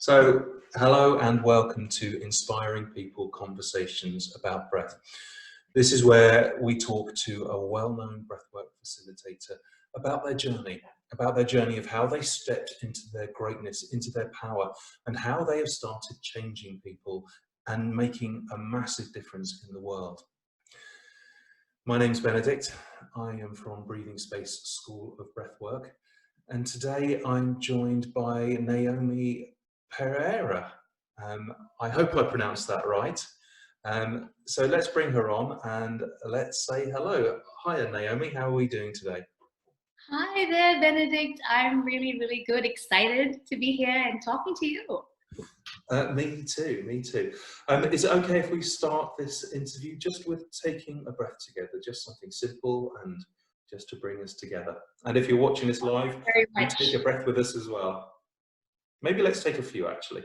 So, hello and welcome to Inspiring People Conversations about Breath. This is where we talk to a well-known breathwork facilitator about their journey of how they stepped into their greatness, into their power, and how they have started changing people and making a massive difference in the world. My name's Benedict. I am from Breathing Space School of Breathwork, and today I'm joined by Naomi Pereira. I hope I pronounced that right. So let's bring her on and let's say hello. Hi, Naomi. How are we doing today? Hi there, Benedict. I'm really good. Excited to be here and talking to you. Me too. Is it okay if we start this interview just with taking a breath together? Just something simple and just to bring us together. And if you're watching this live, you take a breath with us as well. Maybe let's take a few actually.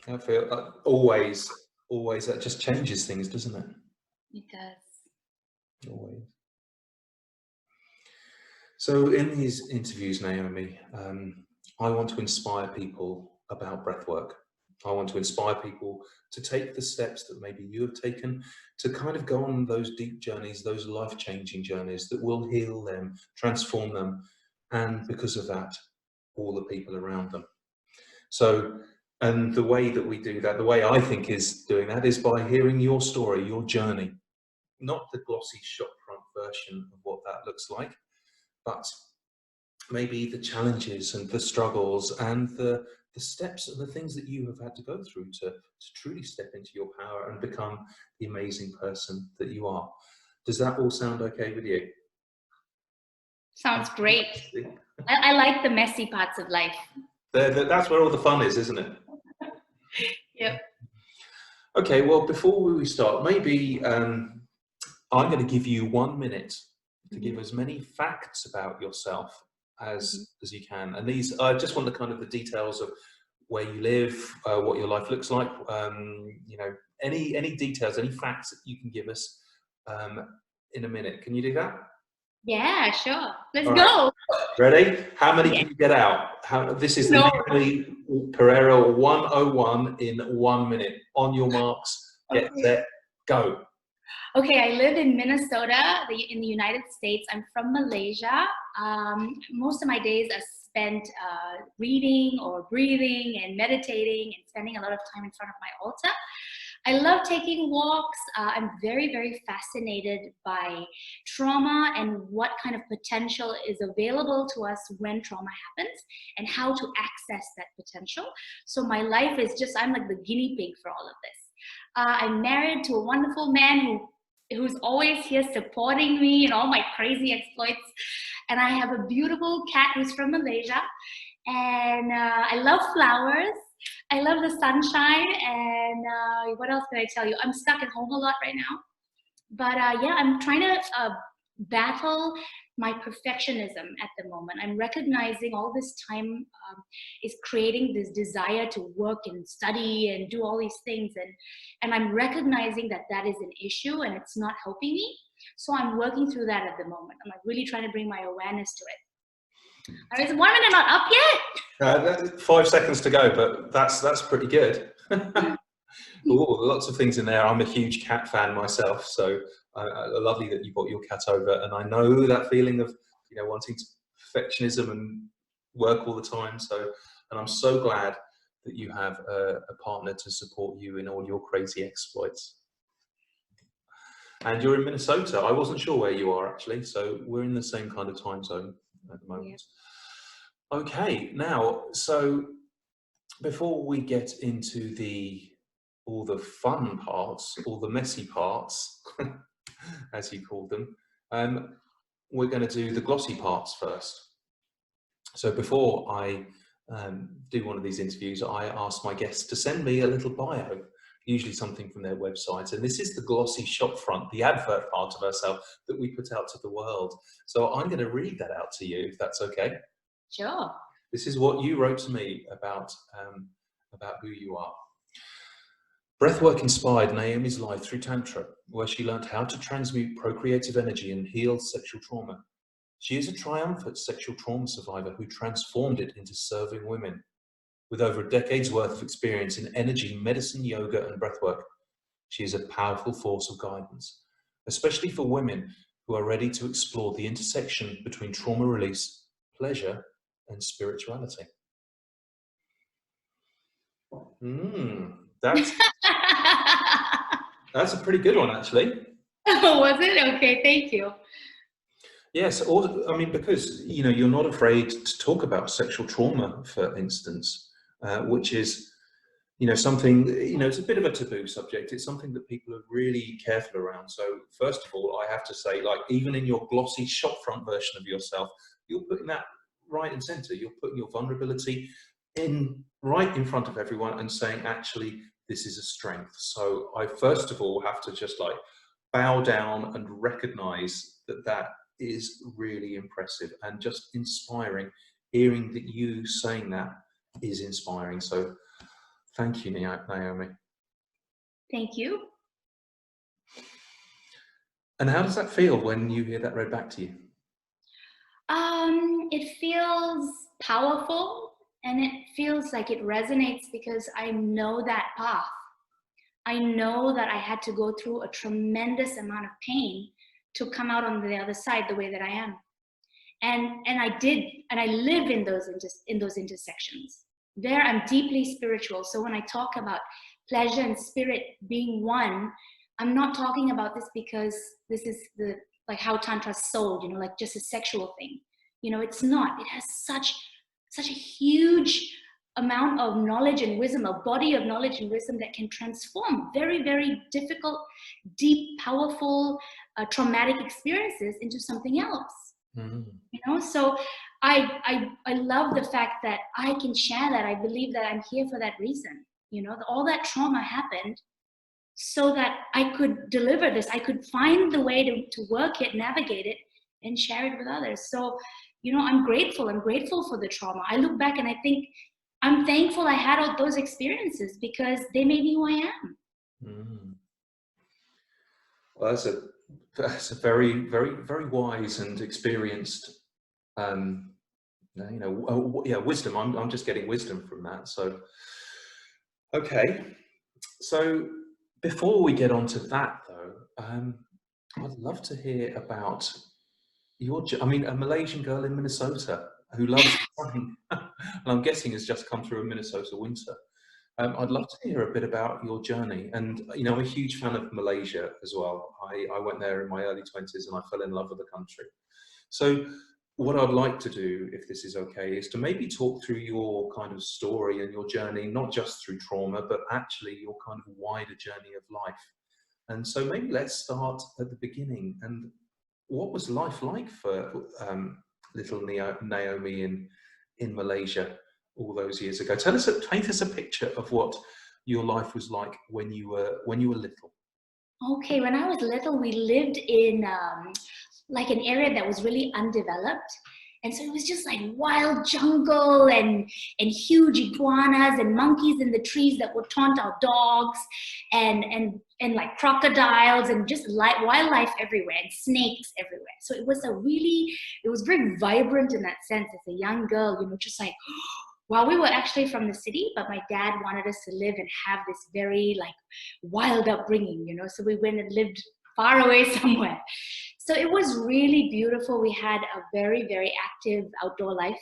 I feel always that just changes things, doesn't it? It does. Always. So in these interviews, Naomi, I want to inspire people about breathwork. I want to inspire people to take the steps that maybe you have taken to kind of go on those deep journeys, those life-changing journeys that will heal them, transform them, and because of that, all the people around them. So, and the way that we do that, the way I think is doing that is by hearing your story, your journey, not the glossy shopfront version of what that looks like, but maybe the challenges and the struggles and the steps and the things that you have had to go through to truly step into your power and become the amazing person that you are. Does that all sound okay with you? Sounds great. I like the messy parts of life. That's where all the fun is, isn't it? Yep. Okay, well, before we start, maybe I'm going to give you 1 minute to give as many facts about yourself as you can. And these, I just want the kind of the details of where you live, what your life looks like, you know, any details, any facts that you can give us in a minute. Can you do that? Yeah, sure. Let's go. Ready? How many can you get out? This is the Naomi Pereira 101 in 1 minute. On your marks, get set, go. Okay, I live in Minnesota, in the United States. I'm from Malaysia. Most of my days are spent reading or breathing and meditating and spending a lot of time in front of my altar. I love taking walks. I'm very fascinated by trauma and what kind of potential is available to us when trauma happens and how to access that potential. So my life is just, I'm like the guinea pig for all of this. I'm married to a wonderful man who's always here supporting me in all my crazy exploits. And I have a beautiful cat who's from Malaysia. And I love flowers. I love the sunshine. And what else can I tell you? I'm stuck at home a lot right now. But yeah, I'm trying to battle my perfectionism at the moment. I'm recognizing all this time is creating this desire to work and study and do all these things. And I'm recognizing that that is an issue and it's not helping me. So I'm working through that at the moment. I'm like really trying to bring my awareness to it. Is 1 minute not up yet? 5 seconds to go, but that's pretty good. Ooh, lots of things in there. I'm a huge cat fan myself, so lovely that you brought your cat over. And I know that feeling of, you know, wanting to perfectionism and work all the time. So, and I'm so glad that you have a partner to support you in all your crazy exploits. And you're in Minnesota. I wasn't sure where you are actually, so we're in the same kind of time zone at the moment. Yeah. Okay, now, so before we get into all the fun parts, all the messy parts, as you call them, we're going to do the glossy parts first. So before I do one of these interviews, I ask my guests to send me a little bio, usually something from their website. And this is the glossy shop front, the advert part of ourselves that we put out to the world. So I'm going to read that out to you, if that's okay. Sure. This is what you wrote to me about who you are. Breathwork inspired Naomi's life through Tantra, where she learned how to transmute procreative energy and heal sexual trauma. She is a triumphant sexual trauma survivor who transformed it into serving women. With over a decade's worth of experience in energy, medicine, yoga, and breathwork, she is a powerful force of guidance, especially for women who are ready to explore the intersection between trauma release, pleasure, and spirituality. That's a pretty good one, actually. Was it? Okay, thank you. Yes, I mean, because you're not afraid to talk about sexual trauma, for instance, which is something, it's a bit of a taboo subject. It's something that people are really careful around. So first of all, I have to say, like, even in your glossy shopfront version of yourself, you're putting that right in center. You're putting your vulnerability right in front of everyone and saying, actually, this is a strength. So I first of all have to just like bow down and recognize that is really impressive and just inspiring. Hearing that you saying that is inspiring. So thank you, Naomi. Thank you. And how does that feel when you hear that read back to you? It feels powerful, and it feels like it resonates because I know that path. I know that I had to go through a tremendous amount of pain to come out on the other side the way that I am. And I did, and I live in those intersections. There, I'm deeply spiritual. So when I talk about pleasure and spirit being one, I'm not talking about this because this is like how Tantra's sold, like just a sexual thing. It's not. It has such a huge amount of knowledge and wisdom, a body of knowledge and wisdom that can transform very, very difficult, deep, powerful, traumatic experiences into something else. So I love the fact that I can share that. I believe that I'm here for that reason. All that trauma happened so that I could deliver this. I could find the way to work it, navigate it, and share it with others. So, I'm grateful. I'm grateful for the trauma. I look back and I think I'm thankful I had all those experiences because they made me who I am. Well, that's a very, very, very wise and experienced, wisdom. I'm just getting wisdom from that. So, okay. So before we get on to that, though, I'd love to hear about a Malaysian girl in Minnesota who loves running, and I'm guessing has just come through a Minnesota winter. I'd love to hear a bit about your journey. And, I'm a huge fan of Malaysia as well. I went there in my early 20s and I fell in love with the country. So what I'd like to do, if this is okay, is to maybe talk through your kind of story and your journey, not just through trauma, but actually your kind of wider journey of life. And so maybe let's start at the beginning. And what was life like for little Naomi in Malaysia all those years ago? Paint us a picture of what your life was like when you were little. Okay, when I was little, we lived in like an area that was really undeveloped. And so it was just like wild jungle and huge iguanas and monkeys in the trees that would taunt our dogs and like crocodiles and just wildlife everywhere and snakes everywhere. So it was very vibrant in that sense as a young girl, just like, well, we were actually from the city, but my dad wanted us to live and have this very like wild upbringing, so we went and lived far away somewhere. So it was really beautiful. We had a very, very active outdoor life,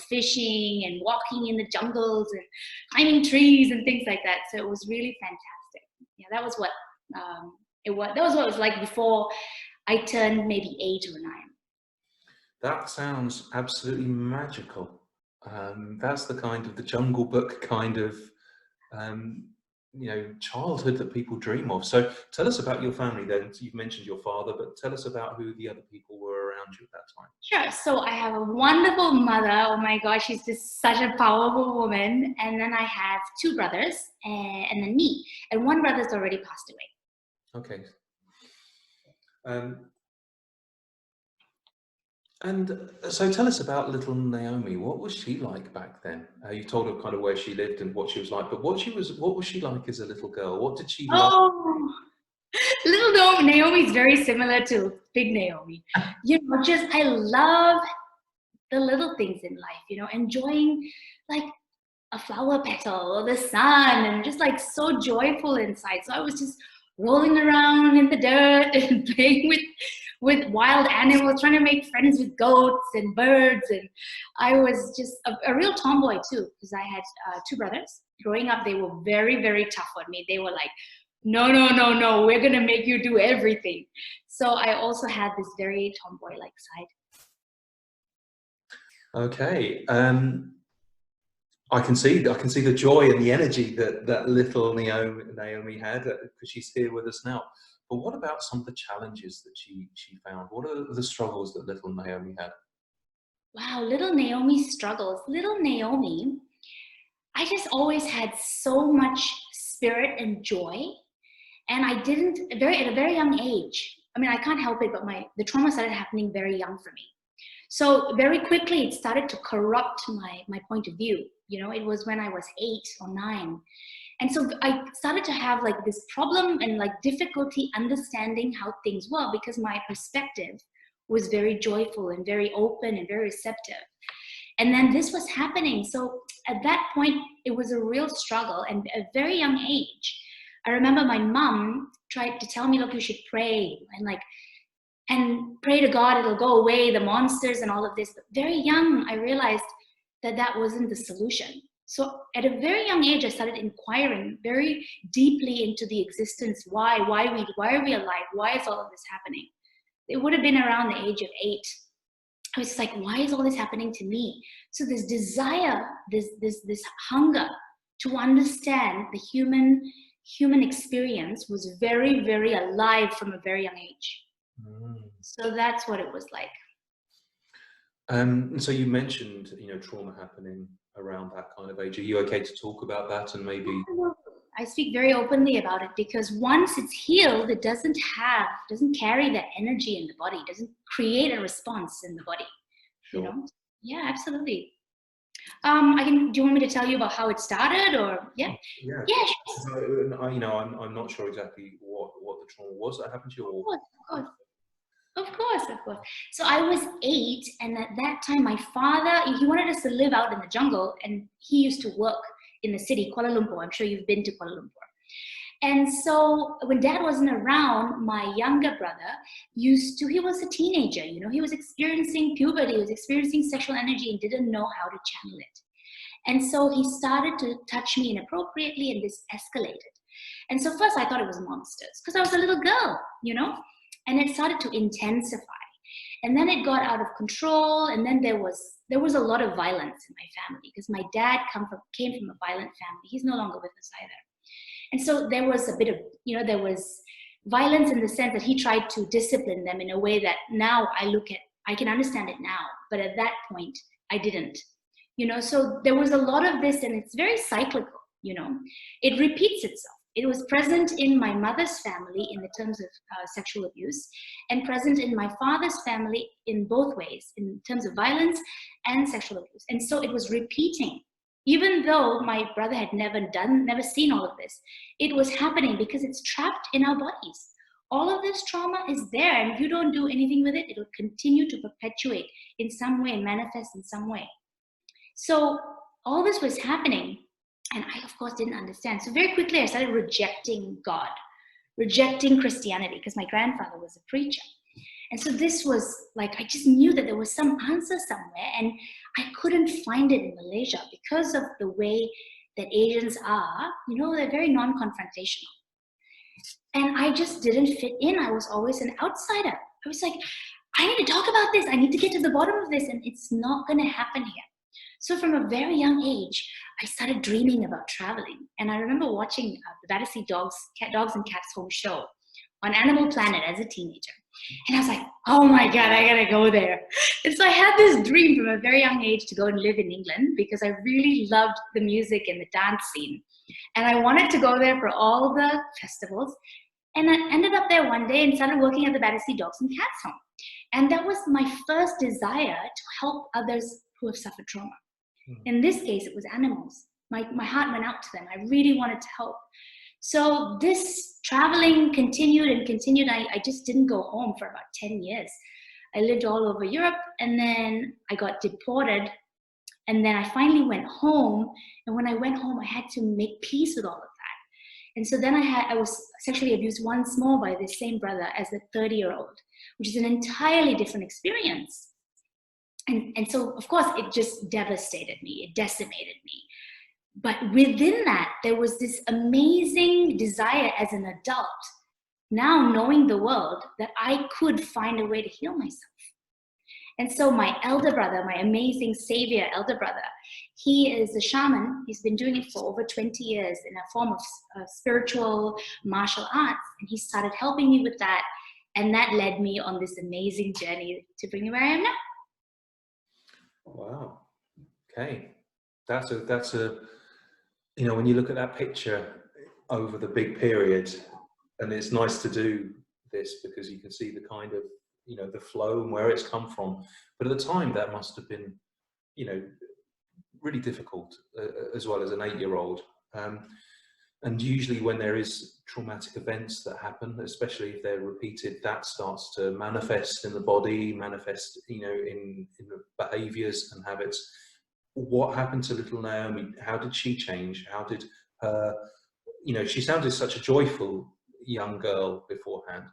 fishing and walking in the jungles and climbing trees and things like that. So it was really fantastic. Yeah, that was what that was what it was like before I turned maybe 8 or 9. That sounds absolutely magical. That's the kind of the Jungle Book kind of childhood that people dream of. So tell us about your family then. You've mentioned your father, but tell us about who the other people were around you at that time. Sure. So I have a wonderful mother. Oh my gosh, she's just such a powerful woman. And then I have two brothers and then me. And one brother's already passed away. Okay. And so tell us about little Naomi. What was she like back then? You told her kind of where she lived and what she was like, but what was she like as a little girl? What did she love? Oh, little Naomi is very similar to big Naomi. I love the little things in life, enjoying like a flower petal or the sun, and just like so joyful inside. So I was just rolling around in the dirt and playing with wild animals, trying to make friends with goats and birds. And I was just a real tomboy too, because I had two brothers. Growing up, they were very, very tough on me. They were like, no, no, no, no, we're going to make you do everything. So I also had this very tomboy-like side. Okay. I can see the joy and the energy that little Naomi had, because she's here with us now. But what about some of the challenges that she found? What are the struggles that little Naomi had? Wow, little Naomi's struggles. Little Naomi, I just always had so much spirit and joy. And I didn't, at a very young age, I mean, I can't help it, but the trauma started happening very young for me. So very quickly, it started to corrupt my point of view. It was when I was 8 or 9. And so I started to have like this problem and like difficulty understanding how things were, because my perspective was very joyful and very open and very receptive. And then this was happening. So at that point, it was a real struggle. And at a very young age, I remember my mom tried to tell me, look, you should pray and pray to God, it'll go away, the monsters and all of this. But very young, I realized that wasn't the solution. So at a very young age, I started inquiring very deeply into the existence. Why are we alive? Why is all of this happening? It would have been around the age of 8. I was like, why is all this happening to me? So this desire, this hunger to understand the human experience was very, very alive from a very young age. So that's what it was like. So you mentioned, trauma happening around that kind of age. Are you okay to talk about that? And maybe I speak very openly about it, because once it's healed, it doesn't carry that energy in the body. It doesn't create a response in the body. Sure. Yeah, absolutely. Do you want me to tell you about how it started, or yeah? Yeah. Sure. I'm not sure exactly what the trauma was that happened to you. Of course. So I was 8, and at that time, my father, he wanted us to live out in the jungle, and he used to work in the city, Kuala Lumpur. I'm sure you've been to Kuala Lumpur. And so when Dad wasn't around, my younger brother he was a teenager, he was experiencing puberty, he was experiencing sexual energy and didn't know how to channel it. And so he started to touch me inappropriately, and this escalated. And so first I thought it was monsters, because I was a little girl, and it started to intensify. And then it got out of control, and then there was a lot of violence in my family, because my dad came from a violent family. He's no longer with us either. And so there was a bit of, there was violence in the sense that he tried to discipline them in a way that now I can understand it now, but at that point I didn't. So there was a lot of this, and it's very cyclical, it repeats itself. It was present in my mother's family in the terms of sexual abuse, and present in my father's family in both ways, in terms of violence and sexual abuse. And so it was repeating. Even though my brother had never seen all of this, it was happening because it's trapped in our bodies. All of this trauma is there, and if you don't do anything with it, it'll continue to perpetuate in some way and manifest in some way. So all this was happening, and I, of course, didn't understand. So very quickly, I started rejecting God, rejecting Christianity, because my grandfather was a preacher. And so this was like, I just knew that there was some answer somewhere, and I couldn't find it in Malaysia because of the way that Asians are, they're very non-confrontational. And I just didn't fit in. I was always an outsider. I was like, I need to talk about this. I need to get to the bottom of this, and it's not going to happen here. So from a very young age, I started dreaming about traveling. And I remember watching the Battersea Dogs and Cats Home show on Animal Planet as a teenager. And I was like, oh my God, I gotta go there. And so I had this dream from a very young age to go and live in England because I really loved the music and the dance scene. And I wanted to go there for all the festivals. And I ended up there one day and started working at the Battersea Dogs and Cats Home. And that was my first desire to help others who have suffered trauma. In this case, it was animals. My heart went out to them. I really wanted to help. So this traveling continued and continued. I just didn't go home for about 10 years. I lived all over Europe, and then I got deported. And then I finally went home. And when I went home, I had to make peace with all of that. And so then I was sexually abused once more by this same brother as a 30-year-old, which is an entirely different experience. And so, of course, it just devastated me. It decimated me. But within that, there was this amazing desire as an adult, now knowing the world, that I could find a way to heal myself. And so my elder brother, my amazing savior elder brother, he is a shaman. He's been doing it for over 20 years in a form of spiritual martial arts. And he started helping me with that. And that led me on this amazing journey to bring me where I am now. Wow. Okay. That's a, you know, when you look at that picture over the big period, and it's nice to do this because you can see the kind of, you know, the flow and where it's come from. But at the time that must have been, you know, really difficult as well as an 8-year-old. And usually when there is traumatic events that happen, especially if they're repeated, that starts to manifest in the body, manifest, you know, in behaviors and habits. What happened to little Naomi? How did she change? How did her, you know, she sounded such a joyful young girl beforehand.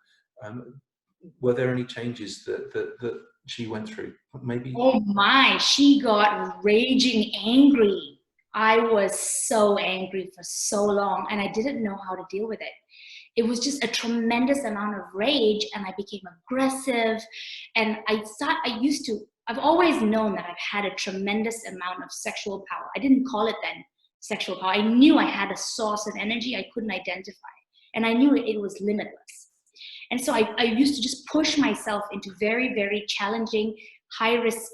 Were there any changes that she went through? Maybe. Oh my, she got raging angry. I was so angry for so long, and I didn't know how to deal with it. It was just a tremendous amount of rage, and I became aggressive. And I've always known that I've had a tremendous amount of sexual power. I didn't call it then sexual power. I knew I had a source of energy I couldn't identify, and I knew it was limitless. And so I used to just push myself into very, very challenging, high-risk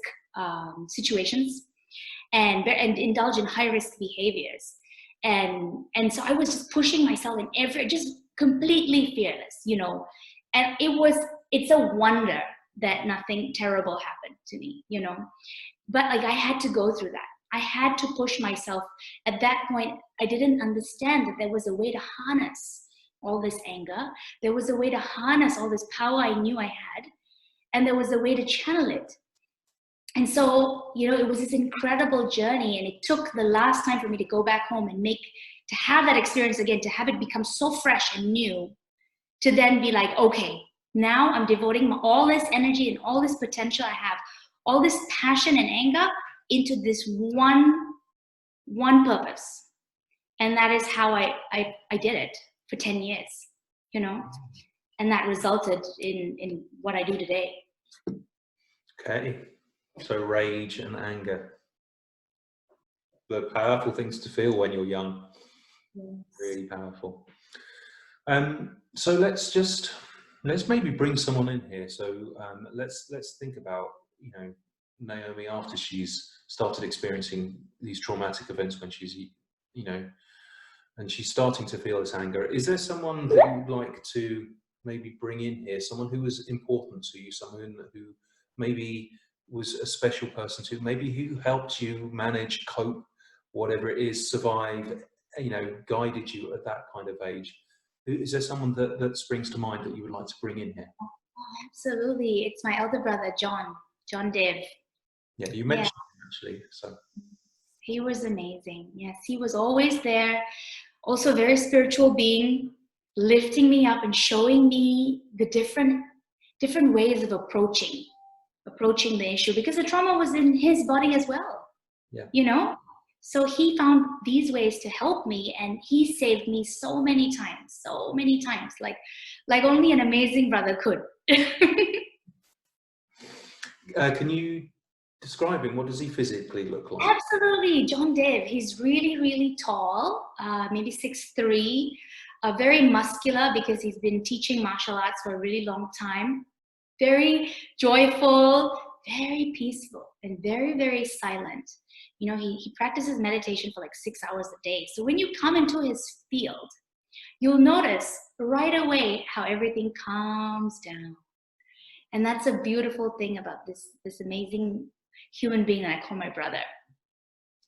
situations, and indulge in high-risk behaviors. And so I was just pushing myself in just completely fearless, you know. And it's a wonder that nothing terrible happened to me, you know. But like, I had to go through that. I had to push myself. At that point, I didn't understand that there was a way to harness all this anger. There was a way to harness all this power I knew I had. And there was a way to channel it. And so, you know, it was this incredible journey, and it took the last time for me to go back home and to have that experience again, to have it become so fresh and new, to then be like, okay, now I'm devoting all this energy and all this potential I have, all this passion and anger into this one purpose. And that is how I did it for 10 years, you know, and that resulted in what I do today. Okay. So rage and anger, the powerful things to feel when you're young. Yes. Really powerful. So let's maybe bring someone in here. So let's think about, you know, Naomi after she's started experiencing these traumatic events when she's, you know, and she's starting to feel this anger. Is there someone that you'd like to maybe bring in here? Someone who was important to you, someone who maybe was a special person to, maybe who helped you manage, cope, whatever it is, survive, you know, guided you at that kind of age? Is there someone that springs to mind that you would like to bring in here? Oh, absolutely. It's my elder brother, John Dev. Yeah, you mentioned him actually. So he was amazing. Yes, he was always there. Also a very spiritual being, lifting me up and showing me the different ways of approaching the issue, because the trauma was in his body as well. Yeah. You know? So he found these ways to help me, and he saved me so many times, like only an amazing brother could. Can you Describe him. What does he physically look like? Absolutely, John Dev. He's really, really tall, maybe 6'3", very muscular because he's been teaching martial arts for a really long time. Very joyful, very peaceful, and very, very silent. You know, he practices meditation for like 6 hours a day. So when you come into his field, you'll notice right away how everything calms down. And that's a beautiful thing about this amazing human being that I call my brother.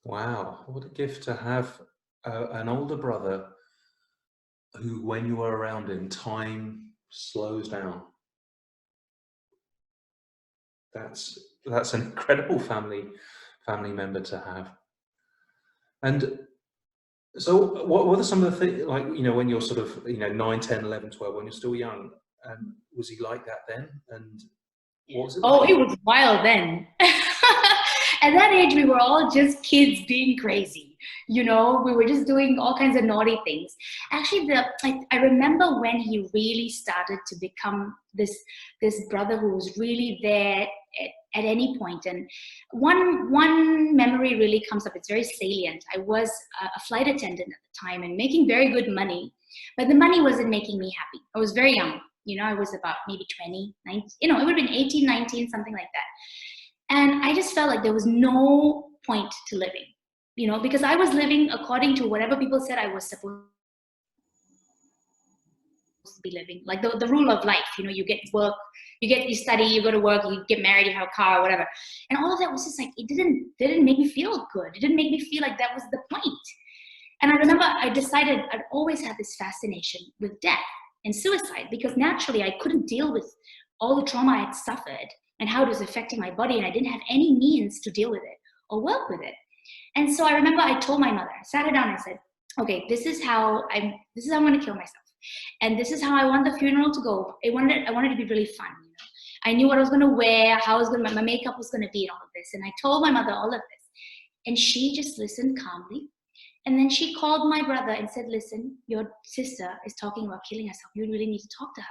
Wow, what a gift to have an older brother who, when you are around him, time slows down. That's an incredible family member to have. And so what are some of the things, like, you know, when you're sort of, you know, 9, 10, 11, 12, when you're still young, was he like that then? And what was it like? Oh, it was wild then. At that age, we were all just kids being crazy. You know, we were just doing all kinds of naughty things. Actually, I remember when he really started to become this brother who was really there at any point. And one memory really comes up. It's very salient. I was a flight attendant at the time and making very good money, but the money wasn't making me happy. I was very young. You know, I was about maybe 20, 19, you know, it would have been 18, 19, something like that. And I just felt like there was no point to living, you know, because I was living according to whatever people said I was supposed to be living, like the rule of life. You know, you get work, you study, you go to work, you get married, you have a car, whatever. And all of that was just like, it didn't make me feel good. It didn't make me feel like that was the point. And I remember I decided I'd always had this fascination with death and suicide, because naturally I couldn't deal with all the trauma I had suffered and how it was affecting my body, and I didn't have any means to deal with it or work with it. And so I remember I told my mother, I sat her down and I said, okay, this is how I'm going to kill myself. And this is how I want the funeral to go. I wanted to be really fun. You know? I knew what I was going to wear, how I was going to, my makeup was going to be, and all of this. And I told my mother all of this. And she just listened calmly. And then she called my brother and said, listen, your sister is talking about killing herself. You really need to talk to her.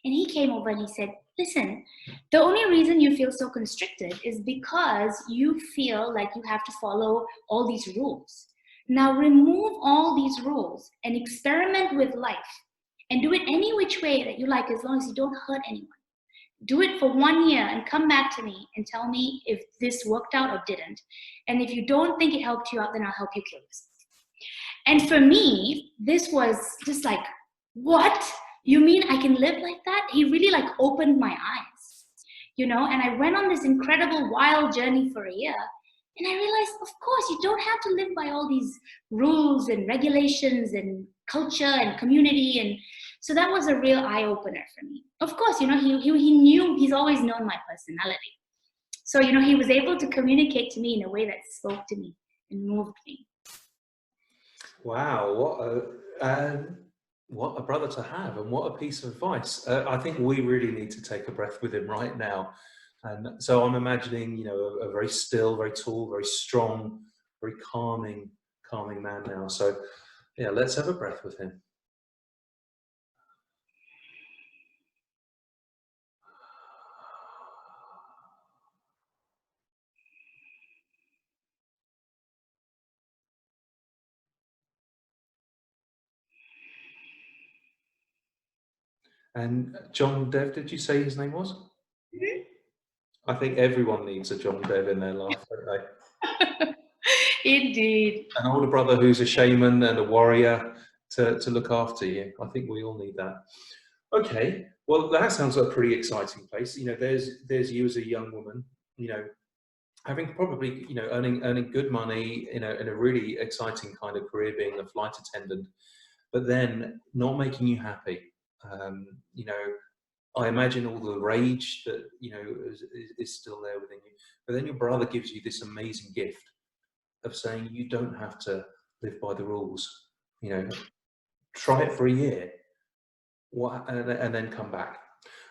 And he came over and he said, listen, the only reason you feel so constricted is because you feel like you have to follow all these rules. Now remove all these rules and experiment with life and do it any which way that you like, as long as you don't hurt anyone. Do it for 1 year and come back to me and tell me if this worked out or didn't. And if you don't think it helped you out, then I'll help you kill yourself. And for me, this was just like, what? You mean I can live like that? He really like opened my eyes, you know, and I went on this incredible wild journey for a year. And I realized, of course, you don't have to live by all these rules and regulations and culture and community. And so that was a real eye-opener for me. Of course, you know, he knew, he's always known my personality. So, you know, he was able to communicate to me in a way that spoke to me and moved me. Wow, what a brother to have, and what a piece of advice. I think we really need to take a breath with him right now. And so I'm imagining, you know, a very still, very tall, very strong, very calming man now. So yeah, let's have a breath with him. And John Dev, did you say his name was? Mm-hmm. I think everyone needs a John Dev in their life, don't they? Indeed. An older brother who's a shaman and a warrior to look after you. I think we all need that. Okay, well, that sounds like a pretty exciting place. You know, there's you as a young woman, you know, having probably, you know, earning good money, you know, in a really exciting kind of career, being a flight attendant, but then not making you happy. You know, I imagine all the rage that, you know, is still there within you. But then your brother gives you this amazing gift of saying you don't have to live by the rules. You know, try it for a year, and then come back.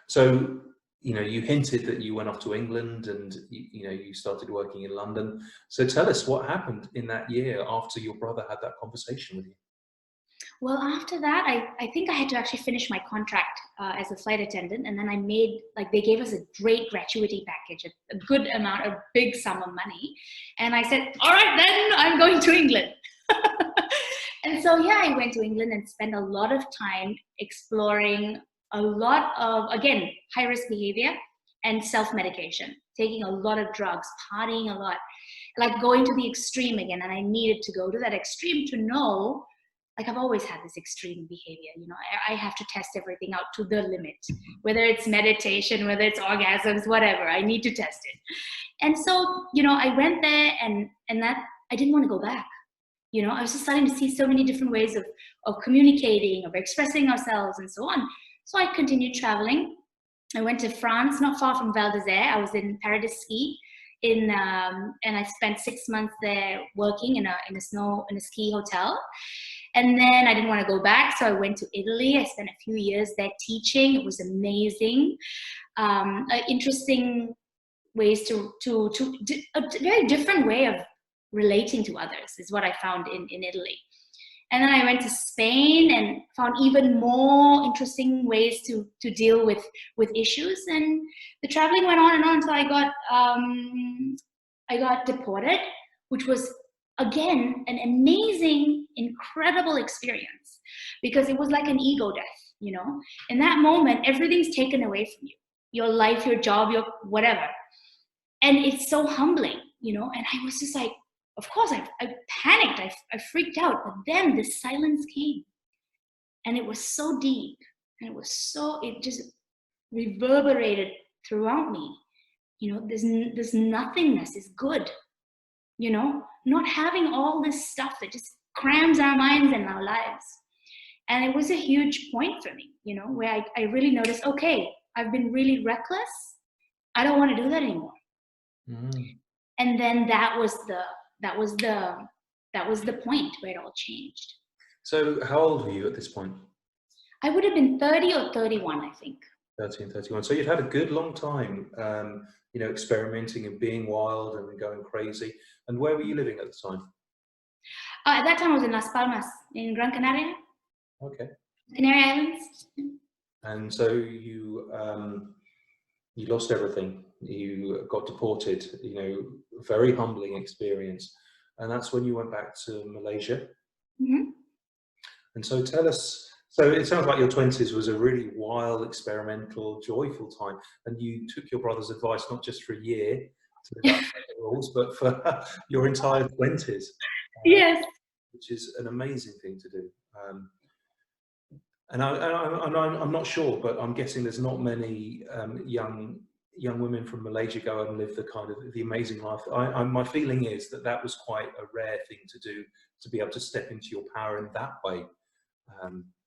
So, you know, you hinted that you went off to England and you know, you started working in London. So tell us what happened in that year after your brother had that conversation with you. Well, after that, I think I had to actually finish my contract as a flight attendant. And then I made, like, they gave us a great gratuity package, a good amount, a big sum of money. And I said, all right, then I'm going to England. And so, yeah, I went to England and spent a lot of time exploring a lot of, again, high-risk behavior and self-medication, taking a lot of drugs, partying a lot, like going to the extreme again. And I needed to go to that extreme to know, like, I've always had this extreme behavior, you know, I have to test everything out to the limit, whether it's meditation, whether it's orgasms, whatever, I need to test it. And so, you know, I went there and that, I didn't want to go back. You know, I was just starting to see so many different ways of communicating, of expressing ourselves and so on. So I continued traveling. I went to France, not far from Val d'Isère. I was in Paradis Ski and I spent 6 months there working in a ski hotel. And then I didn't want to go back, so I went to Italy. I spent a few years there teaching. It was amazing. Interesting ways a very different way of relating to others is what I found in Italy. And then I went to Spain and found even more interesting ways to deal with issues. And the traveling went on and on until I got deported, which was, again, an amazing, incredible experience, because it was like an ego death, you know. In that moment, everything's taken away from you, your life, your job, your whatever. And it's so humbling, you know. And I was just like, of course, I panicked, I freaked out, but then the silence came. And it was so deep, and it just reverberated throughout me. You know, this nothingness is good. You know, not having all this stuff that just crams our minds and our lives. And it was a huge point for me, you know, where I really noticed, okay, I've been really reckless. I don't want to do that anymore. Mm. And then that was the point where it all changed. So how old were you at this point? I would have been 30 or 31, I think. 30 and 31. So you'd had a good long time, you know, experimenting and being wild and going crazy. And where were you living at the time? At that time, I was in Las Palmas, in Gran Canaria. Okay. Canary Islands. And so you lost everything. You got deported. You know, very humbling experience. And that's when you went back to Malaysia. Mm-hmm. And so tell us. So it sounds like your 20s was a really wild, experimental, joyful time, and you took your brother's advice not just for a year to live up to the rules, but for your entire 20s. Yes. Which is an amazing thing to do. And I'm not sure, but I'm guessing there's not many young women from Malaysia go and live the amazing life. My feeling is that was quite a rare thing to do, to be able to step into your power in that way.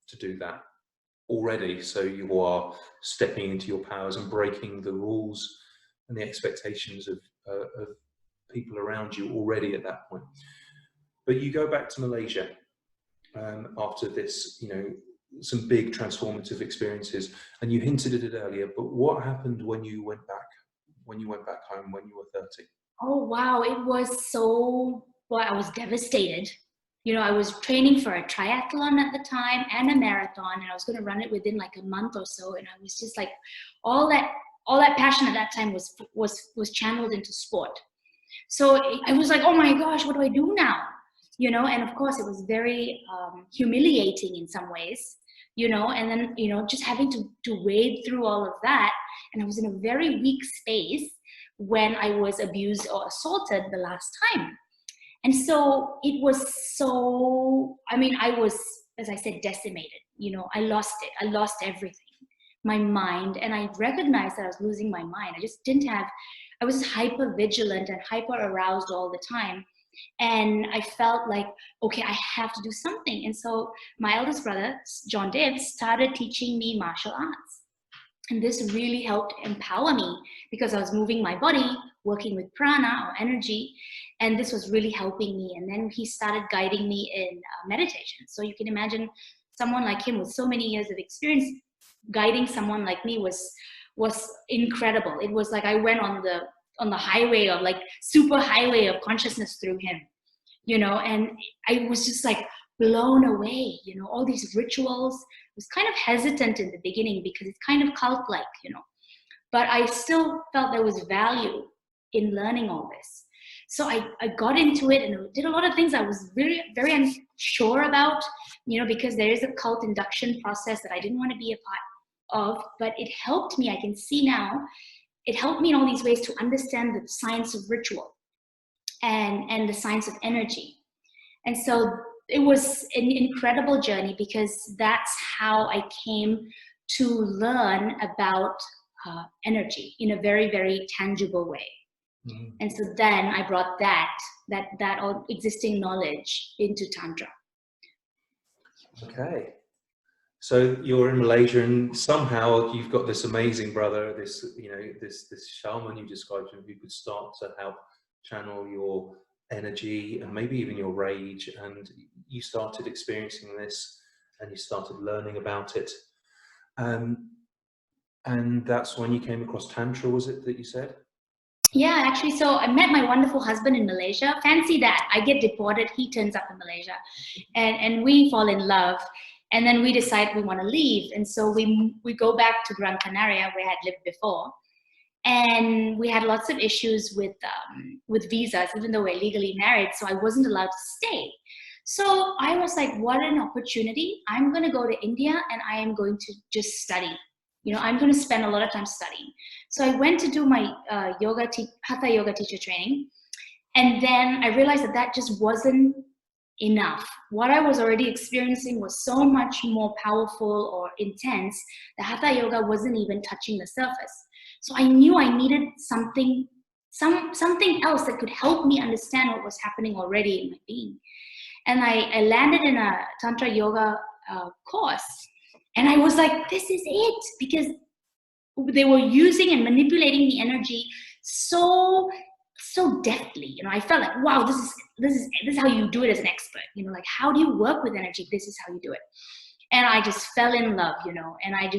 To do that already, so you are stepping into your powers and breaking the rules and the expectations of people around you already at that point. But you go back to Malaysia after this, you know, some big transformative experiences, and you hinted at it earlier. But what happened when you went back home when you were 30? Oh wow, it was so. Well, I was devastated. You know, I was training for a triathlon at the time and a marathon, and I was going to run it within like a month or so. And I was just like, all that passion at that time was channeled into sport. So I was like, oh my gosh, what do I do now? You know, and of course it was very humiliating in some ways, you know, and then, you know, just having to wade through all of that. And I was in a very weak space when I was abused or assaulted the last time. And so it was so, I mean, I was, as I said, decimated. You know, I lost it. I lost everything, my mind. And I recognized that I was losing my mind. I was hyper vigilant and hyper aroused all the time. And I felt like, okay, I have to do something. And so my eldest brother, John Dibbs, started teaching me martial arts. And this really helped empower me because I was moving my body, working with prana or energy, and this was really helping me. And then he started guiding me in meditation. So you can imagine someone like him with so many years of experience, guiding someone like me was incredible. It was like I went on the highway of like super highway of consciousness through him, you know, and I was just like, blown away, you know, all these rituals. I was kind of hesitant in the beginning because it's kind of cult-like, you know, but I still felt there was value in learning all this. So I got into it and did a lot of things I was very, very unsure about, you know, because there is a cult induction process that I didn't want to be a part of, but it helped me. I can see now, it helped me in all these ways to understand the science of ritual and the science of energy. And so it was an incredible journey, because that's how I came to learn about energy in a very, very tangible way. Mm-hmm. And so then I brought that all existing knowledge into Tantra. Okay. So you're in Malaysia, and somehow you've got this amazing brother, this, you know, this shaman you described, who could start to help channel your energy and maybe even your rage, and you started experiencing this and you started learning about it. And that's when you came across Tantra, was it, that you said? Yeah, actually, so I met my wonderful husband in Malaysia. Fancy that. I get deported, he turns up in Malaysia, and we fall in love. And then we decide we want to leave. And so we go back to Gran Canaria, where I had lived before. And we had lots of issues with visas, even though we're legally married. So I wasn't allowed to stay. So I was like, what an opportunity. I'm going to go to India and I am going to just study. You know, I'm going to spend a lot of time studying. So I went to do my Hatha Yoga teacher training. And then I realized that just wasn't enough. What I was already experiencing was so much more powerful or intense. The Hatha Yoga wasn't even touching the surface. So I knew I needed something else that could help me understand what was happening already in my being. And I landed in a Tantra Yoga course. And I was like, this is it, because they were using and manipulating the energy so deftly. You know, I felt like, wow, this is how you do it as an expert. You know, like, how do you work with energy? This is how you do it. And I just fell in love, you know, and I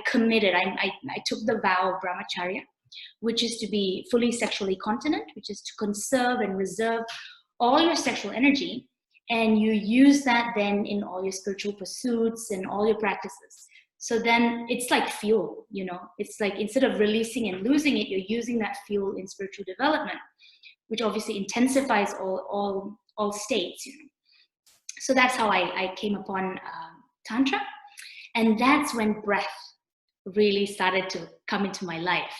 committed. I took the vow of brahmacharya, which is to be fully sexually continent, which is to conserve and reserve all your sexual energy. And you use that then in all your spiritual pursuits and all your practices. So then it's like fuel, you know, it's like, instead of releasing and losing it, you're using that fuel in spiritual development, which obviously intensifies all states, you know. So that's how I came upon Tantra. And that's when breath really started to come into my life,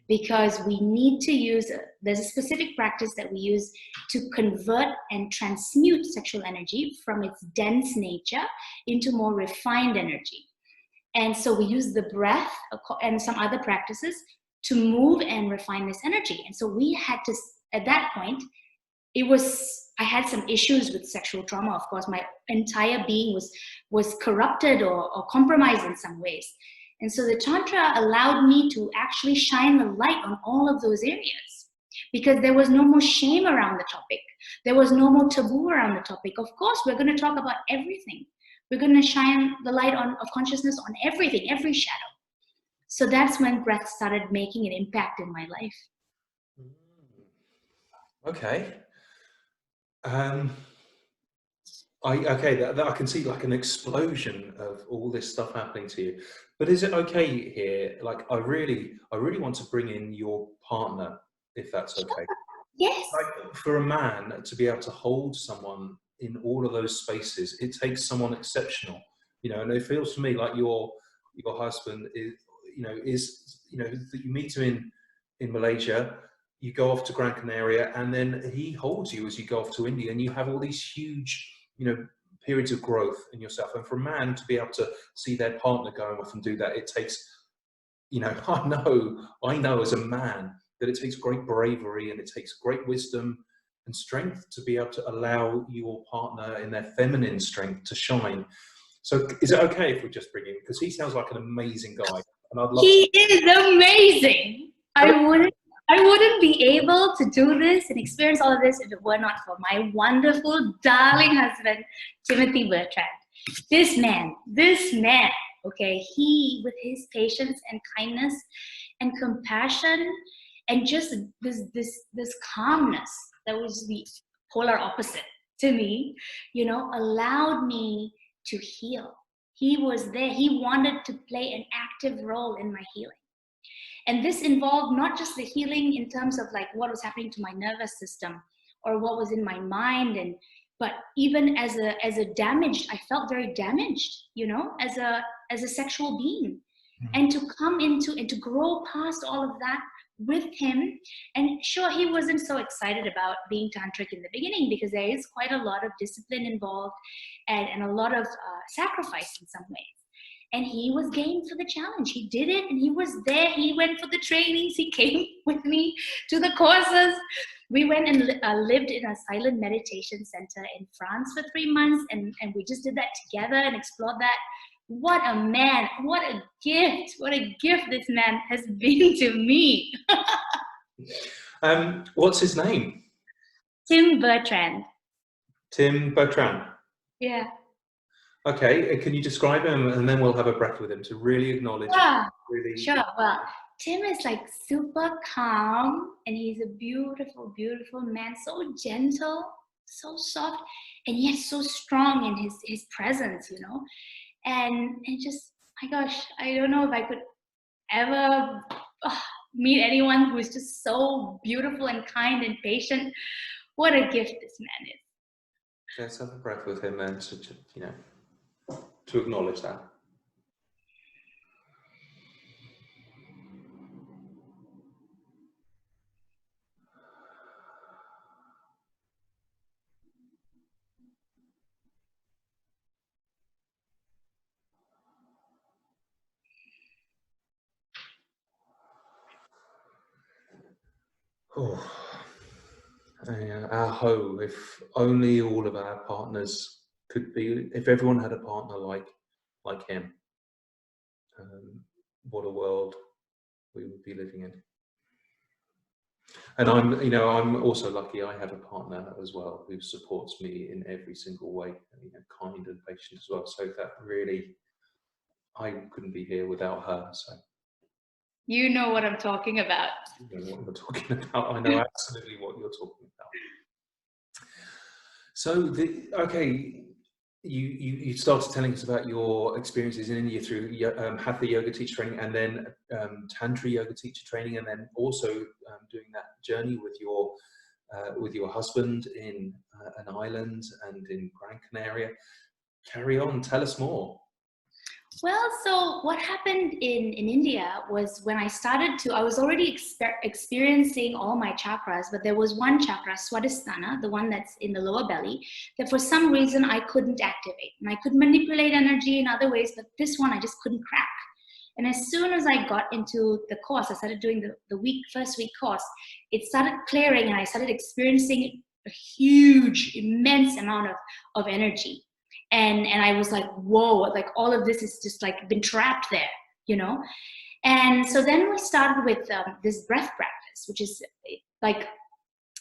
because we need to use, there's a specific practice that we use to convert and transmute sexual energy from its dense nature into more refined energy. And so we use the breath and some other practices to move and refine this energy. And so we had to, at that point, I had some issues with sexual trauma. Of course, my entire being was corrupted or compromised in some ways. And so the Tantra allowed me to actually shine the light on all of those areas, because there was no more shame around the topic. There was no more taboo around the topic. Of course, we're going to talk about everything. We're going to shine the light of consciousness on everything, every shadow. So that's when breath started making an impact in my life. Okay. I can see like an explosion of all this stuff happening to you. But is it okay here? Like, I really want to bring in your partner, if that's okay. Yes. Like, for a man to be able to hold someone in all of those spaces, it takes someone exceptional, you know. And it feels to me like your husband is that you meet him in Malaysia. You go off to Gran Canaria, and then he holds you as you go off to India, and you have all these huge, you know, periods of growth in yourself. And for a man to be able to see their partner going off and do that, it takes, you know, I know as a man that it takes great bravery and it takes great wisdom and strength to be able to allow your partner in their feminine strength to shine. So is it okay if we just bring him? Because he sounds like an amazing guy. And I'd love He is amazing. I wouldn't be able to do this and experience all of this if it were not for my wonderful, darling husband, Timothy Bertrand. This man, okay, he, with his patience and kindness and compassion and just this calmness that was the polar opposite to me, allowed me to heal. He was there. He wanted to play an active role in my healing. And this involved not just the healing in terms of like what was happening to my nervous system or what was in my mind, but even as a damaged, I felt very damaged, as a sexual being. And to come into and to grow past all of that with him. And sure, he wasn't so excited about being tantric in the beginning because there is quite a lot of discipline involved and a lot of sacrifice in some ways. And he was game for the challenge. He did it, and he was there. He went for the trainings. He came with me to the courses. We went and lived in a silent meditation center in France for 3 months, and we just did that together and explored that. What a man, what a gift this man has been to me. What's his name? Tim Bertrand. Tim Bertrand. Yeah. Okay, can you describe him, and then we'll have a breath with him to really acknowledge. Sure. Well, Tim is like super calm, and he's a beautiful, beautiful man. So gentle, so soft, and yet so strong in his presence, And just, my gosh, I don't know if I could ever meet anyone who's just so beautiful and kind and patient. What a gift this man is. Let's have a breath with him then, to acknowledge that. Oh, if only all of our partners could be, if everyone had a partner like him, what a world we would be living in. And I'm also lucky I have a partner as well who supports me in every single way, kind and patient as well. So that really, I couldn't be here without her. So. You know what I'm talking about. You know what you're talking about. I know absolutely what you're talking about. So, you started telling us about your experiences in India through Hatha Yoga teacher training, and then Tantra Yoga teacher training, and then also doing that journey with your husband in an island and in Gran Canaria. Carry on, tell us more. Well, so what happened in India was when I was already experiencing all my chakras, but there was one chakra, Swadhisthana, the one that's in the lower belly, that for some reason I couldn't activate. And I could manipulate energy in other ways, but this one I just couldn't crack. And as soon as I got into the course, I started doing the first week course, it started clearing and I started experiencing a huge, immense amount of energy. And I was like, whoa, like all of this is just like been trapped there, And so then we started with this breath practice, which is like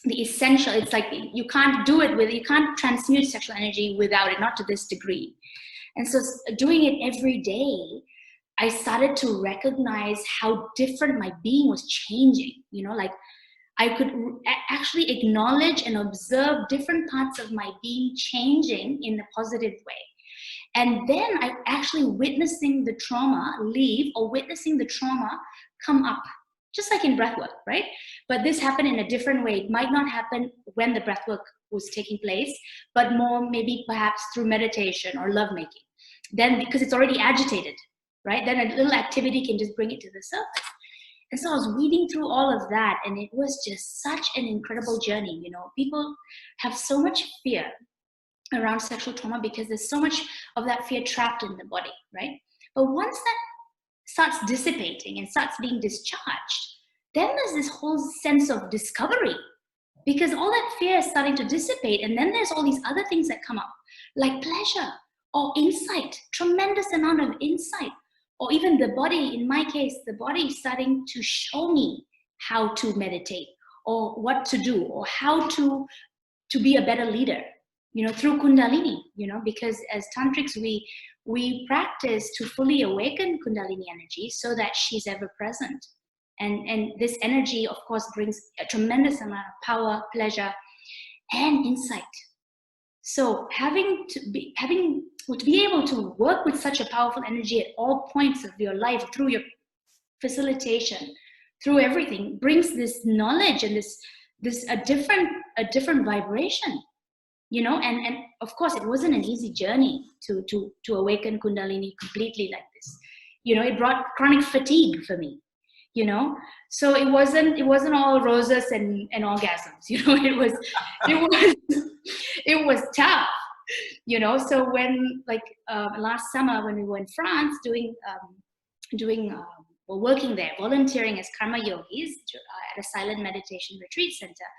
the essential. It's like you can't transmute sexual energy without it, not to this degree. And so doing it every day, I started to recognize how different my being was changing, like I could actually acknowledge and observe different parts of my being changing in a positive way. And then I actually witnessing the trauma leave or witnessing the trauma come up, just like in breathwork, right? But this happened in a different way. It might not happen when the breathwork was taking place, but more maybe perhaps through meditation or lovemaking. Then because it's already agitated, right? Then a little activity can just bring it to the surface. And so I was reading through all of that, and it was just such an incredible journey. People have so much fear around sexual trauma because there's so much of that fear trapped in the body, right? But once that starts dissipating and starts being discharged, then there's this whole sense of discovery because all that fear is starting to dissipate. And then there's all these other things that come up, like pleasure or insight, tremendous amount of insight. Or even the body, in my case, the body is starting to show me how to meditate or what to do or how to be a better leader, through Kundalini, because as tantrics, we practice to fully awaken Kundalini energy so that she's ever present. And this energy, of course, brings a tremendous amount of power, pleasure, and insight. So to be able to work with such a powerful energy at all points of your life through your facilitation, through everything, brings this knowledge and a different vibration, you know. And of course, it wasn't an easy journey to awaken Kundalini completely like this. You know, it brought chronic fatigue for me, you know. So it wasn't all roses and orgasms, you know. It was tough, you know. So when, like, last summer when we were in France doing working there, volunteering as karma yogis at a silent meditation retreat center,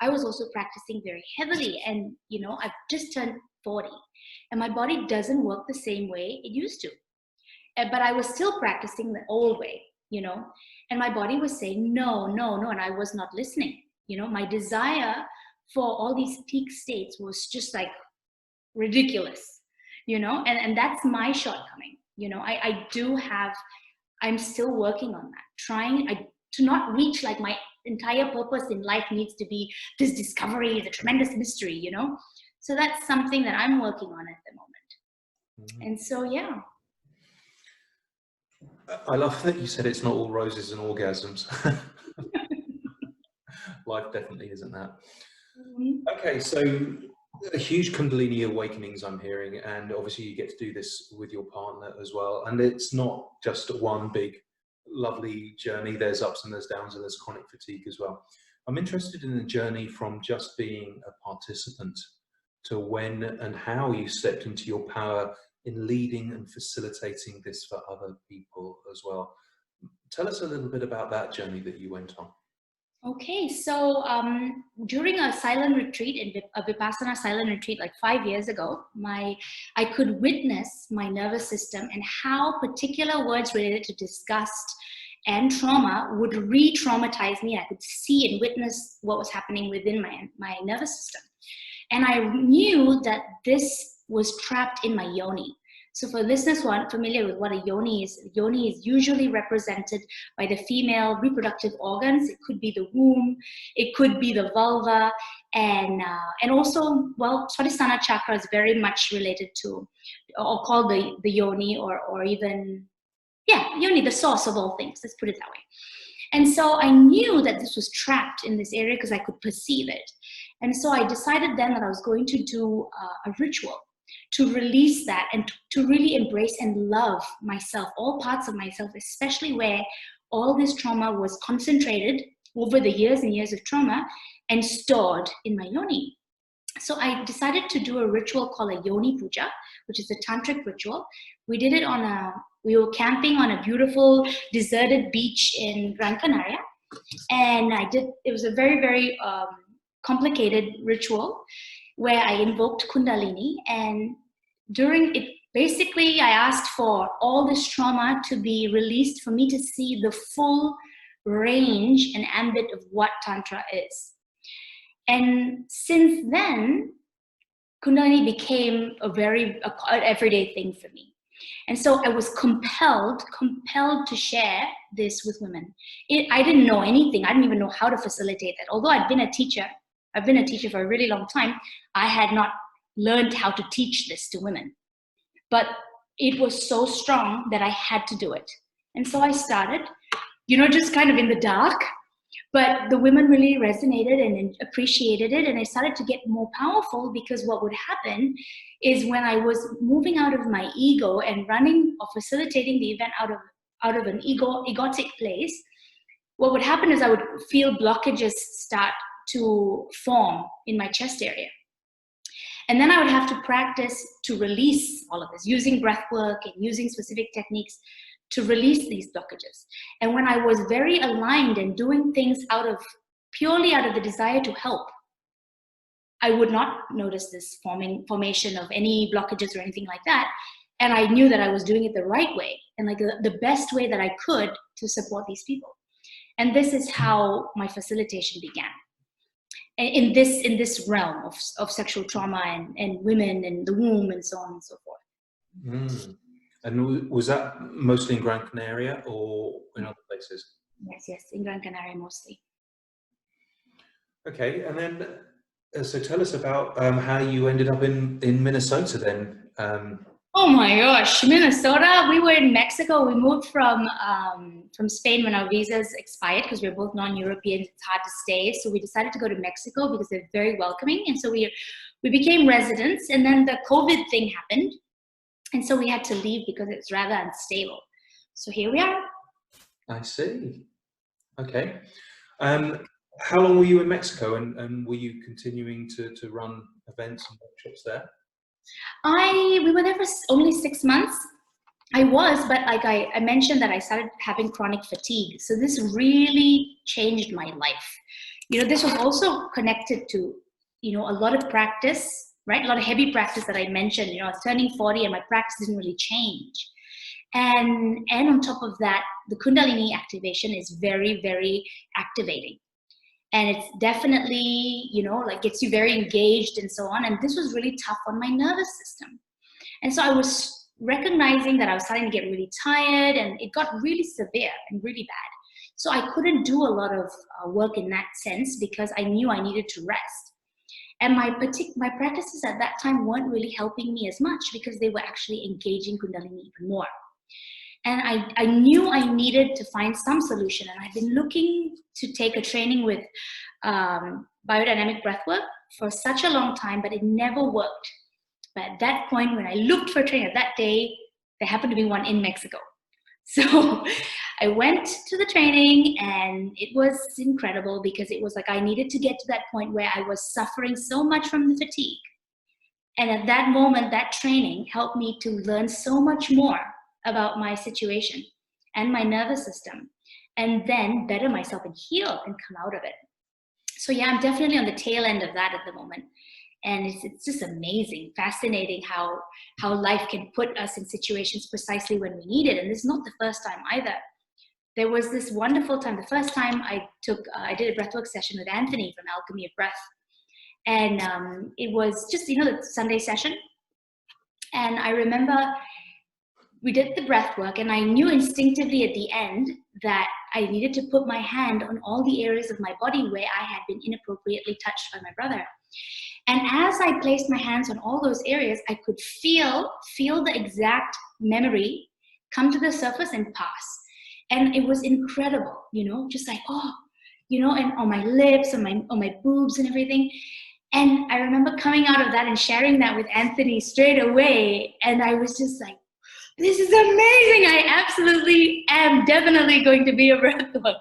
I was also practicing very heavily. And, you know, I've just turned 40 and my body doesn't work the same way it used to. But I was still practicing the old way, you know, and my body was saying, no, no, no. And I was not listening. You know, my desire for all these peak states was just like ridiculous, you know, and that's my shortcoming. You know, I'm still working on that, trying to not reach, like, my entire purpose in life needs to be this discovery, the tremendous mystery, you know. So that's something that I'm working on at the moment. And so, yeah. I love that you said it's not all roses and orgasms. Life definitely isn't that. Okay, so a huge Kundalini awakenings I'm hearing, and obviously you get to do this with your partner as well. And it's not just one big, lovely journey. There's ups and there's downs and there's chronic fatigue as well. I'm interested in the journey from just being a participant to when and how you stepped into your power in leading and facilitating this for other people as well. Tell us a little bit about that journey that you went on. Okay, so during a silent retreat, a Vipassana silent retreat, like 5 years ago, I could witness my nervous system and how particular words related to disgust and trauma would re-traumatize me. I could see and witness what was happening within my nervous system. And I knew that this was trapped in my yoni. So for listeners who aren't familiar with what a yoni is usually represented by the female reproductive organs. It could be the womb, it could be the vulva, and also, well, Swadhisthana chakra is very much related to, or called the yoni, or even, yeah, yoni, the source of all things. Let's put it that way. And so I knew that this was trapped in this area because I could perceive it. And so I decided then that I was going to do a ritual to release that and to really embrace and love myself, all parts of myself, especially where all this trauma was concentrated over the years and years of trauma and stored in my yoni. So I decided to do a ritual called a yoni puja, which is a tantric ritual. We did it we were camping on a beautiful deserted beach in Gran Canaria. And it was a very, very complicated ritual where I invoked Kundalini, and during it, basically I asked for all this trauma to be released for me to see the full range and ambit of what Tantra is. And since then, Kundalini became an everyday thing for me. And so I was compelled to share this with women. I didn't know anything. I didn't even know how to facilitate that. Although I've been a teacher for a really long time, I had not learned how to teach this to women. But it was so strong that I had to do it. And so I started, just kind of in the dark, but the women really resonated and appreciated it. And I started to get more powerful, because what would happen is when I was moving out of my ego and running or facilitating the event out of an egotic place, what would happen is I would feel blockages start to form in my chest area. And then I would have to practice to release all of this, using breath work and using specific techniques to release these blockages. And when I was very aligned and doing things purely out of the desire to help, I would not notice this formation of any blockages or anything like that. And I knew that I was doing it the right way and like the best way that I could to support these people. And this is how my facilitation began. In this realm of sexual trauma and women and the womb and so on and so forth. And was that mostly in Gran Canaria or in other places? Yes, in Gran Canaria mostly. Okay, and then So tell us about how you ended up in Minnesota then. Oh my gosh, Minnesota. We were in Mexico. We moved from Spain when our visas expired because we were both non-Europeans. It's hard to stay, so we decided to go to Mexico because they're very welcoming. And so we became residents. And then the COVID thing happened, and so we had to leave because it's rather unstable. So here we are. I see. Okay. How long were you in Mexico, and were you continuing to run events and workshops there? We were there for only 6 months. I was, but like I mentioned that I started having chronic fatigue. So this really changed my life. This was also connected to, a lot of practice, right? A lot of heavy practice that I mentioned. I was turning 40 and my practice didn't really change. And on top of that, the Kundalini activation is very, very activating. And it's definitely, like gets you very engaged and so on. And this was really tough on my nervous system. And so I was recognizing that I was starting to get really tired, and it got really severe and really bad. So I couldn't do a lot of work in that sense because I knew I needed to rest. And my practices at that time weren't really helping me as much because they were actually engaging Kundalini even more. And I knew I needed to find some solution. And I've been looking to take a training with biodynamic breathwork for such a long time, but it never worked. But at that point, when I looked for a training that day, there happened to be one in Mexico. So I went to the training, and it was incredible because it was like I needed to get to that point where I was suffering so much from the fatigue. And at that moment, that training helped me to learn so much more about my situation and my nervous system, and then better myself and heal and come out of it. So yeah, I'm definitely on the tail end of that at the moment. And it's just amazing, fascinating how life can put us in situations precisely when we need it. And this is not the first time either. There was this wonderful time. The first time I did a breathwork session with Anthony from Alchemy of Breath. And it was just, the Sunday session. And I remember we did the breath work, and I knew instinctively at the end that I needed to put my hand on all the areas of my body where I had been inappropriately touched by my brother. And as I placed my hands on all those areas, I could feel the exact memory come to the surface and pass. And it was incredible, just like, and on my lips, on my boobs and everything. And I remember coming out of that and sharing that with Anthony straight away. And I was just like, this is amazing. I absolutely am definitely going to be a breathworker.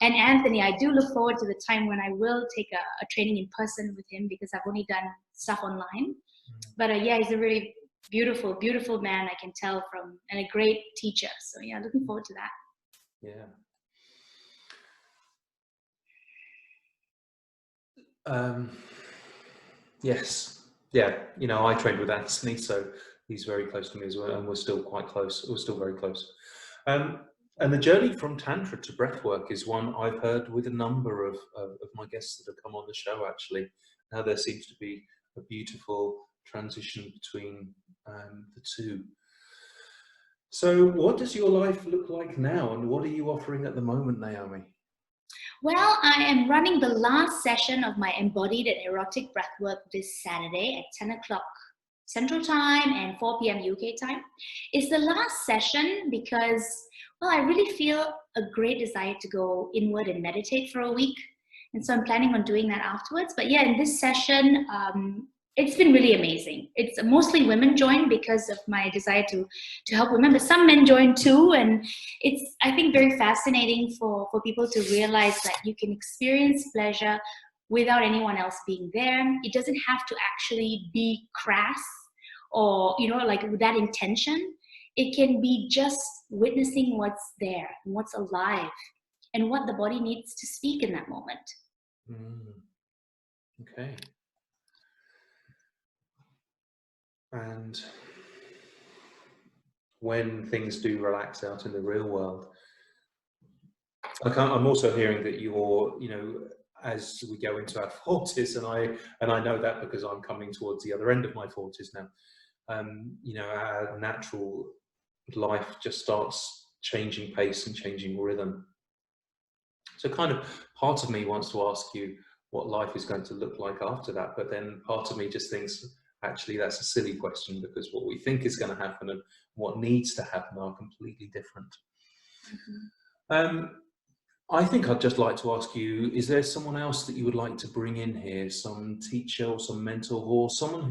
And Anthony, I do look forward to the time when I will take a training in person with him because I've only done stuff online. But yeah, he's a really beautiful, beautiful man, I can tell from, and a great teacher. So yeah, looking forward to that. Yeah. Yes. Yeah. I trained with Anthony, so he's very close to me as well, and we're still quite close. We're still very close. And the journey from Tantra to breathwork is one I've heard with a number of my guests that have come on the show, actually. Now there seems to be a beautiful transition between the two. So what does your life look like now, and what are you offering at the moment, Naomi? Well, I am running the last session of my embodied and erotic breathwork this Saturday at 10 o'clock Central Time and 4 p.m. UK time. It's the last session because, well, I really feel a great desire to go inward and meditate for a week. And so I'm planning on doing that afterwards. But yeah, in this session, it's been really amazing. It's mostly women join because of my desire to help women, but some men join too. And it's, I think, very fascinating for people to realize that you can experience pleasure without anyone else being there. It doesn't have to actually be crass or, like with that intention. It can be just witnessing what's there and what's alive and what the body needs to speak in that moment. Okay. And when things do relax out in the real world, I'm also hearing that you're, as we go into our 40s, and I know that because I'm coming towards the other end of my 40s now, our natural life just starts changing pace and changing rhythm. So kind of part of me wants to ask you, what life is going to look like after that. But then part of me just thinks, actually, that's a silly question, because what we think is going to happen and what needs to happen are completely different. I think I'd just like to ask you, is there someone else that you would like to bring in here, some teacher or some mentor or someone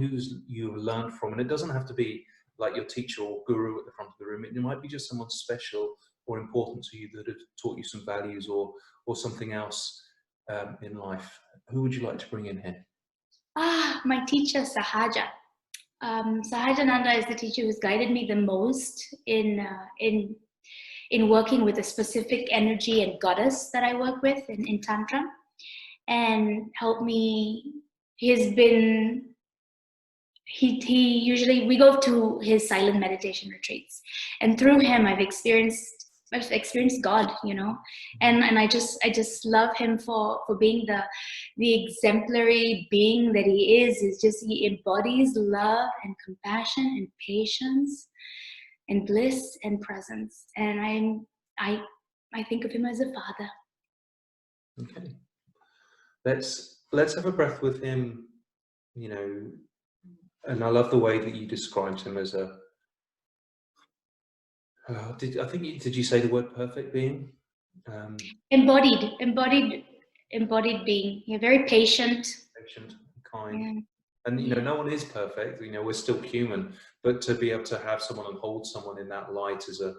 you've learned from? And it doesn't have to be like your teacher or guru at the front of the room. It might be just someone special or important to you that have taught you some values or something else in life. Who would you like to bring in here? My teacher, Sahaja. Sahajananda is the teacher who's guided me the most in working with a specific energy and goddess that I work with in Tantra, and helped me. He usually, we go to his silent meditation retreats, and through him I've experienced God, you know, and I just love him for being the exemplary being that he is. He embodies love and compassion and patience and bliss and presence, and I think of him as a father. Okay, let's have a breath with him, you know. And I love the way that you described him as a did you say the word perfect being? Embodied being. You're very patient, Kind. yeah. And you know, no one is perfect. You know, we're still human. But to be able to have someone and hold someone in that light as a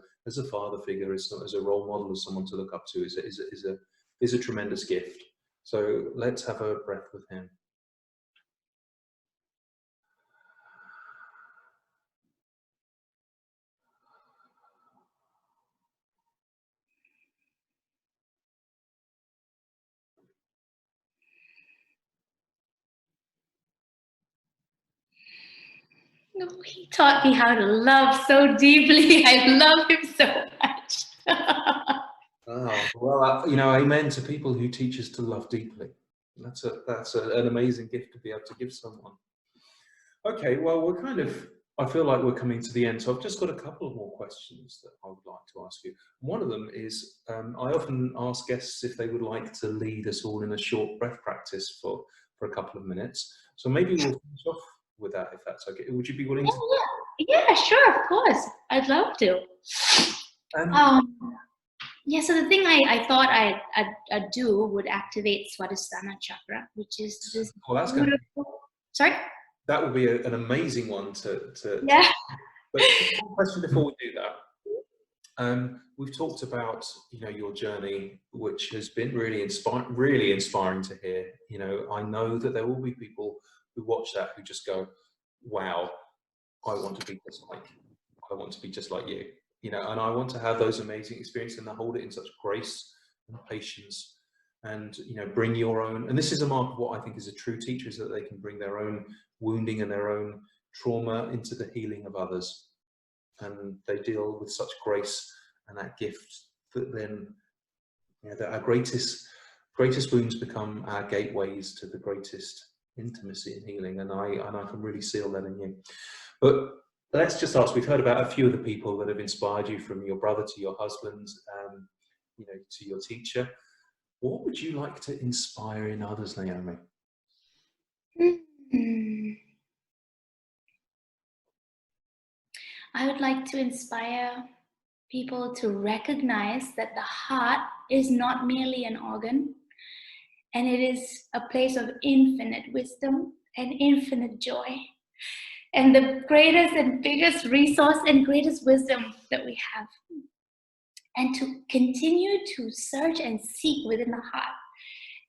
father figure, as a role model, as someone to look up to, is a tremendous gift. So let's have a breath with him. No, he taught me how to love so deeply. I love him so much. Oh, well, you know, amen to people who teach us to love deeply. That's an amazing gift to be able to give someone. Okay, well, I feel like we're coming to the end, so I've just got a couple of more questions that I would like to ask you. One of them is, I often ask guests if they would like to lead us all in a short breath practice for a couple of minutes. So maybe we'll finish off with that, if that's okay. Would you be willing to? Yeah, sure, of course. I'd love to. Yeah, so the thing I thought I'd do would activate Swadhisthana chakra, which is this beautiful... Sorry? That would be an amazing one to yeah. But one question before we do that. We've talked about, you know, your journey, which has been really inspiring to hear. You know, I know that there will be people who watch that who just go, wow, I want to be just like you. You know, and I want to have those amazing experiences and hold it in such grace and patience, and you know, bring your own. And this is a mark of what I think is a true teacher, is that they can bring their own wounding and their own trauma into the healing of others, and they deal with such grace and that gift that then, you know, that our greatest wounds become our gateways to the greatest intimacy and healing. And I can really seal that in you. But let's just ask, we've heard about a few of the people that have inspired you, from your brother to your husband, you know, to your teacher. What would you like to inspire in others, Naomi? I would like to inspire people to recognize that the heart is not merely an organ, and it is a place of infinite wisdom and infinite joy. And the greatest and biggest resource and greatest wisdom that we have. And to continue to search and seek within the heart,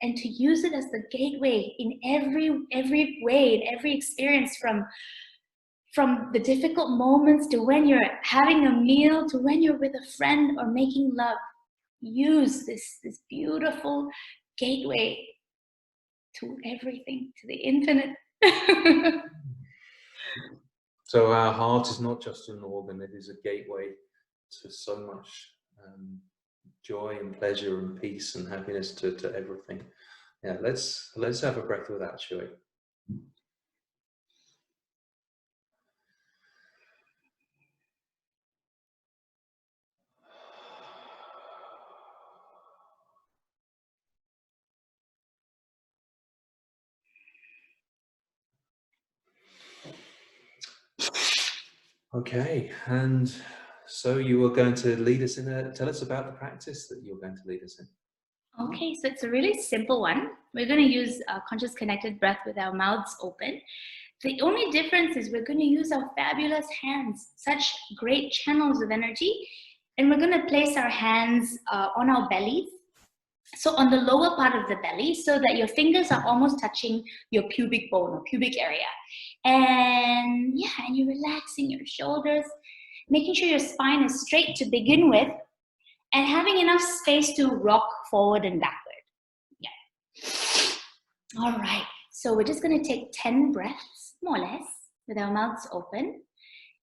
and to use it as the gateway in every way, in every experience, from the difficult moments to when you're having a meal, to when you're with a friend or making love. Use this beautiful gateway to everything, to the infinite. So our heart is not just an organ, it is a gateway to so much joy and pleasure and peace and happiness to everything. Yeah, let's have a breath with that, shall we? Okay, and so you were going to lead us in tell us about the practice that you're going to lead us in. Okay, so it's a really simple one. We're going to use conscious connected breath with our mouths open. The only difference is we're going to use our fabulous hands, such great channels of energy, and we're going to place our hands on our bellies. So on the lower part of the belly, so that your fingers are almost touching your pubic bone or pubic area. And yeah, and you're relaxing your shoulders, making sure your spine is straight to begin with, and having enough space to rock forward and backward. Yeah. All right. So we're just going to take 10 breaths, more or less, with our mouths open,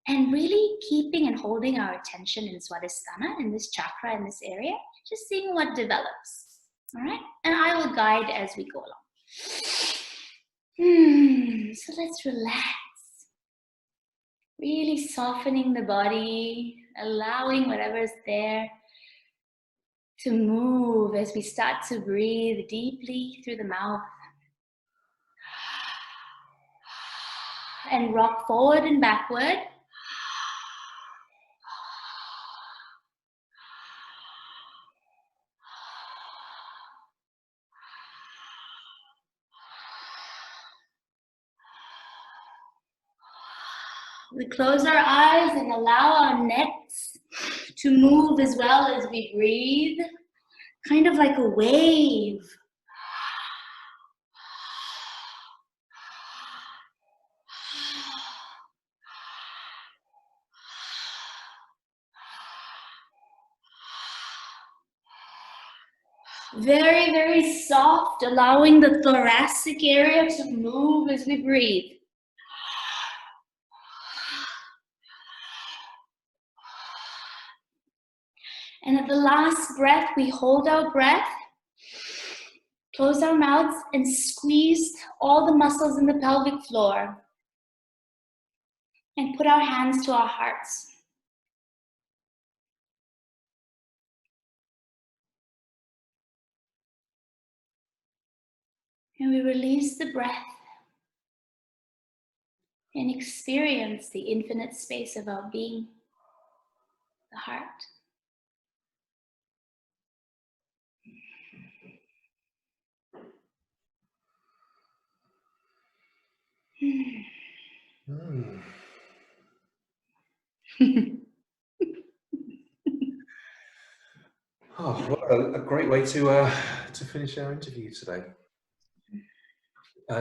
and really keeping and holding our attention in Swadhisthana, in this chakra, in this area, just seeing what develops. All right, and I will guide as we go along. So let's relax. Really softening the body, allowing whatever's there to move as we start to breathe deeply through the mouth. And rock forward and backward. We close our eyes and allow our necks to move as well as we breathe, kind of like a wave. Very, very soft, allowing the thoracic area to move as we breathe. And at the last breath, we hold our breath, close our mouths, and squeeze all the muscles in the pelvic floor. And put our hands to our hearts. And we release the breath and experience the infinite space of our being, the heart. Oh, what a great way to finish our interview today.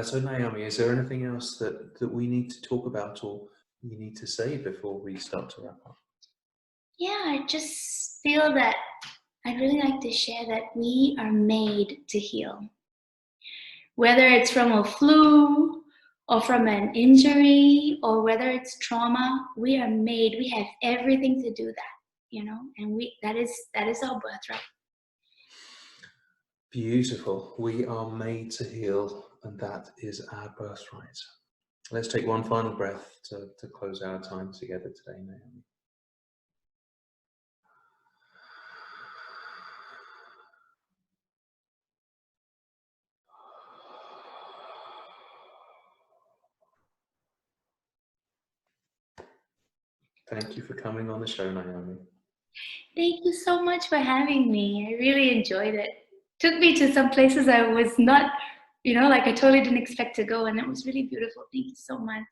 So Naomi, is there anything else that we need to talk about or you need to say before we start to wrap up? Yeah, I just feel that I'd really like to share that we are made to heal. Whether it's from a flu or from an injury or whether it's trauma, we are made, we have everything to do that, you know, and that is our birthright. Beautiful. We are made to heal, and that is our birthright. Let's take one final breath to close our time together today, Naomi. Thank you for coming on the show, Naomi. Thank you so much for having me. I really enjoyed it. Took me to some places I was not, like I totally didn't expect to go, and it was really beautiful. Thank you so much.